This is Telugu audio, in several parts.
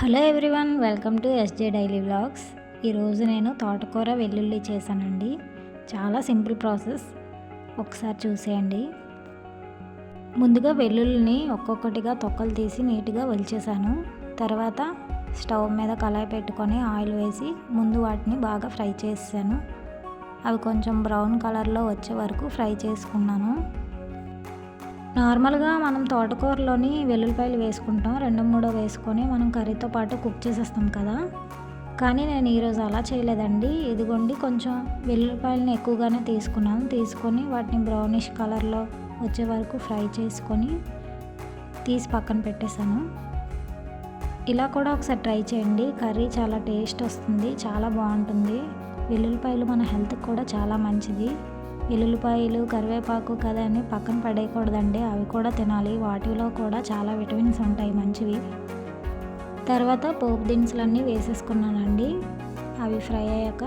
Hello everyone, welcome to SJ daily vlogs. ఈరోజు నేను తోటకూర వెల్లుల్లి చేశానండి. చాలా సింపుల్ ప్రాసెస్, ఒకసారి చూసేయండి. ముందుగా వెల్లుల్లిని ఒక్కొక్కటిగా తొక్కలు తీసి నీట్గా ఒలిచేసాను. తర్వాత స్టవ్ మీద కళాయి పెట్టుకొని ఆయిల్ వేసి ముందు వాటిని బాగా ఫ్రై చేసాను. అవి కొంచెం బ్రౌన్ కలర్లో వచ్చే వరకు ఫ్రై చేసుకున్నాను. నార్మల్గా మనం తోటకూరలోని వెల్లుల్లిపాయలు వేసుకుంటాం, 2-3 వేసుకొని మనం కర్రీతో పాటు కుక్ చేసేస్తాం కదా. కానీ నేను ఈరోజు అలా చేయలేదండి. ఇదిగోండి, కొంచెం వెల్లుల్లిపాయలను ఎక్కువగానే తీసుకొని వాటిని బ్రౌనిష్ కలర్లో వచ్చే వరకు ఫ్రై చేసుకొని తీసి పక్కన పెట్టేశాను. ఇలా కూడా ఒకసారి ట్రై చేయండి, కర్రీ చాలా టేస్ట్ వస్తుంది, చాలా బాగుంటుంది. వెల్లుల్లిపాయలు మన హెల్త్కి కూడా చాలా మంచిది. వెల్లుల్లిపాయలు, కరివేపాకు కదా అని పక్కన పడేయకూడదండి, అవి కూడా తినాలి. వాటిలో కూడా చాలా విటమిన్స్ ఉంటాయి మంచివి. తర్వాత పోపు దినుసులన్నీ వేసేసుకున్నానండి. అవి ఫ్రై అయ్యాక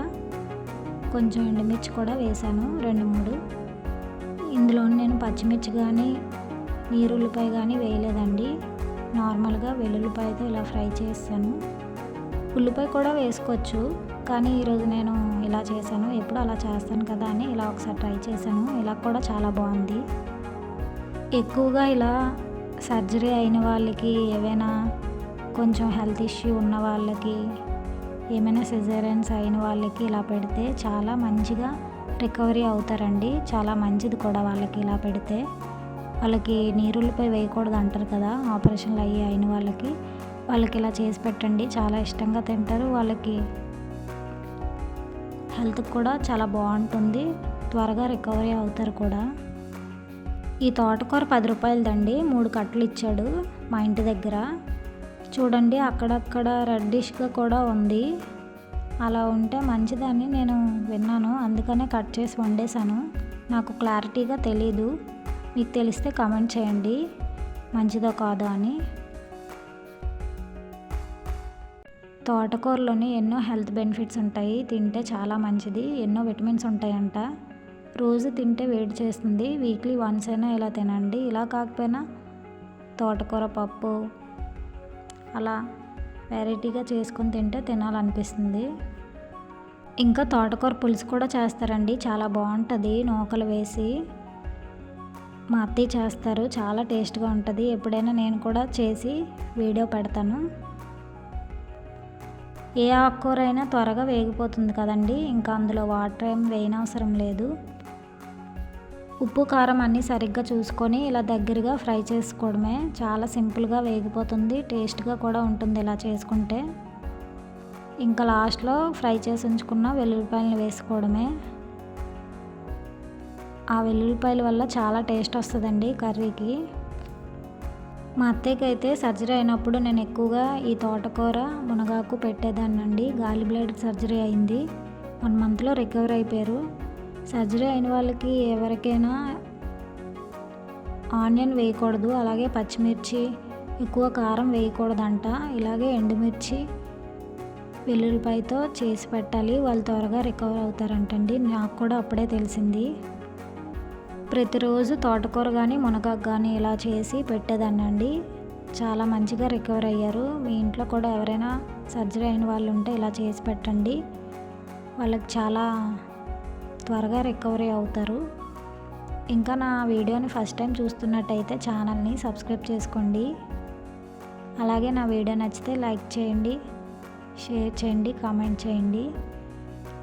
కొంచెం ఎండుమిర్చి కూడా వేసాను, 2-3. ఇందులో నేను పచ్చిమిర్చి కానీ నీరుల్లిపాయ కానీ వేయలేదండి. నార్మల్గా వెల్లుల్లిపాయతో ఇలా ఫ్రై చేసాను. ఉల్లిపాయ కూడా వేసుకోవచ్చు, కానీ ఈరోజు నేను ఇలా చేశాను. ఎప్పుడు అలా చేస్తాను కదా అని ఇలా ఒకసారి ట్రై చేశాను. ఇలా కూడా చాలా బాగుంది. ఎక్కువగా ఇలా సర్జరీ అయిన వాళ్ళకి, ఏవైనా కొంచెం హెల్త్ ఇష్యూ ఉన్న వాళ్ళకి, ఏమైనా సిజేరియన్స్ అయిన వాళ్ళకి ఇలా పెడితే చాలా మంచిగా రికవరీ అవుతారండి. చాలా మంచిది కూడా వాళ్ళకి ఇలా పెడితే. వాళ్ళకి నీరుల్లిపాయ వేయకూడదు అంటారు కదా, ఆపరేషన్లు అయిన వాళ్ళకి ఇలా చేసి పెట్టండి, చాలా ఇష్టంగా తింటారు. వాళ్ళకి హెల్త్ కూడా చాలా బాగుంటుంది, త్వరగా రికవరీ అవుతారు కూడా. ఈ తోటకూర 10 రూపాయలదండి, 3 కట్టలు ఇచ్చాడు మా ఇంటి దగ్గర. చూడండి, అక్కడక్కడ రెడ్డిష్గా కూడా ఉంది. అలా ఉంటే మంచిదని నేను విన్నాను, అందుకనే కట్ చేసి వండేశాను. నాకు క్లారిటీగా తెలీదు, మీకు తెలిస్తే కామెంట్ చేయండి మంచిదో కాదో అని. తోటకూరలోని ఎన్నో హెల్త్ బెనిఫిట్స్ ఉంటాయి, తింటే చాలా మంచిది. ఎన్నో విటమిన్స్ ఉంటాయంట. రోజు తింటే వేడి చేస్తుంది, వీక్లీ వన్స్ అయినా ఇలా తినండి. ఇలా కాకపోయినా తోటకూర పప్పు అలా వెరైటీగా చేసుకొని తింటే తినాలనిపిస్తుంది. ఇంకా తోటకూర పులుసు కూడా చేస్తారండి, చాలా బాగుంటుంది. నూకలు వేసి మా అత్తయ్య చేస్తారు, చాలా టేస్ట్గా ఉంటుంది. ఎప్పుడైనా నేను కూడా చేసి వీడియో పెడతాను. ఏ ఆకుకూర అయినా త్వరగా వేగిపోతుంది కదండి, ఇంకా అందులో వాటర్ ఏం వేయనవసరం లేదు. ఉప్పు కారం అన్నీ సరిగ్గా చూసుకొని ఇలా దగ్గరగా ఫ్రై చేసుకోవడమే. చాలా సింపుల్గా వేగిపోతుంది, టేస్ట్గా కూడా ఉంటుంది ఇలా చేసుకుంటే. ఇంకా లాస్ట్లో ఫ్రై చేసి ఉంచుకున్న వెల్లుల్లిపాయలను వేసుకోవడమే. ఆ వెల్లుల్లిపాయల వల్ల చాలా టేస్ట్ వస్తుందండి కర్రీకి. మా అత్తయ్యకి అయితే సర్జరీ అయినప్పుడు నేను ఎక్కువగా ఈ తోటకూర, మునగాకు పెట్టేదాన్నండి. గాలి బ్లేడ్ సర్జరీ అయింది, 1 మంత్లో రికవర్ అయిపోయారు. సర్జరీ అయిన వాళ్ళకి ఎవరికైనా ఆనియన్ వేయకూడదు, అలాగే పచ్చిమిర్చి, ఎక్కువ కారం వేయకూడదంట. ఇలాగే ఎండుమిర్చి, వెల్లుల్లిపాయతో చేసి పెట్టాలి, వాళ్ళు త్వరగా రికవర్ అవుతారంటండి. నాకు కూడా అప్పుడే తెలిసింది. ప్రతిరోజు తోటకూర కానీ మునగాకు కానీ ఇలా చేసి పెట్టేదాన్నండి. చాలా మంచిగా రికవర్ అయ్యారు. మీ ఇంట్లో కూడా ఎవరైనా సర్జరీ అయిన వాళ్ళు ఉంటే ఇలా చేసి పెట్టండి, వాళ్ళకి చాలా త్వరగా రికవరీ అవుతారు. ఇంకా నా వీడియోని ఫస్ట్ టైం చూస్తున్నట్టయితే ఛానల్ని సబ్స్క్రైబ్ చేసుకోండి. అలాగే నా వీడియో నచ్చితే లైక్ చేయండి, షేర్ చేయండి, కామెంట్ చేయండి.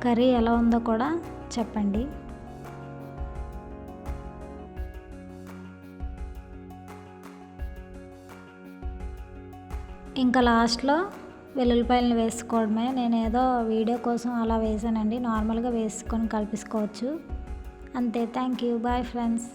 కర్రీ ఎలా ఉందో కూడా చెప్పండి. ఇంకా లాస్ట్లో వెల్లుల్లిపాయలను వేసుకోవడమే. నేను ఏదో వీడియో కోసం అలా వేసానండి, నార్మల్గా వేసుకొని కలిపేసుకోవచ్చు అంతే. Thank you, bye friends.